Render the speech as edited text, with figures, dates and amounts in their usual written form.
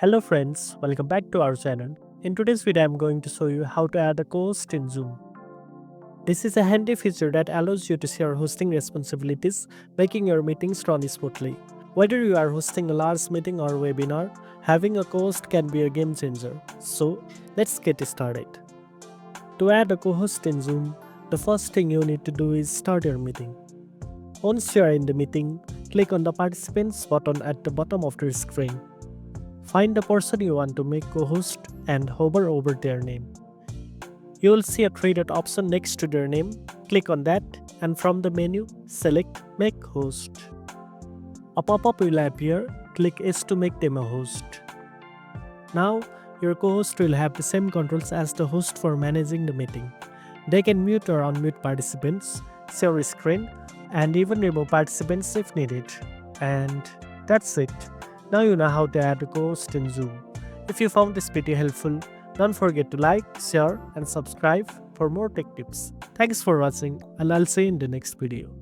Hello friends, welcome back to our channel. In today's video, I'm going to show you how to add a co-host in Zoom. This is a handy feature that allows you to share hosting responsibilities, making your meetings run smoothly. Whether you are hosting a large meeting or webinar, having a co-host can be a game changer. So, let's get started. To add a co-host in Zoom, the first thing you need to do is start your meeting. Once you are in the meeting, click on the Participants button at the bottom of the screen. Find the person you want to make co-host and hover over their name. You will see a three-dot option next to their name. Click on that and from the menu, select Make Host. A pop-up will appear. Click S to make them a host. Now, your co-host will have the same controls as the host for managing the meeting. They can mute or unmute participants, share screen, and even remove participants if needed. And that's it. Now you know how to add a co-host in Zoom. If you found this video helpful, don't forget to like, share, and subscribe for more tech tips. Thanks for watching, and I'll see you in the next video.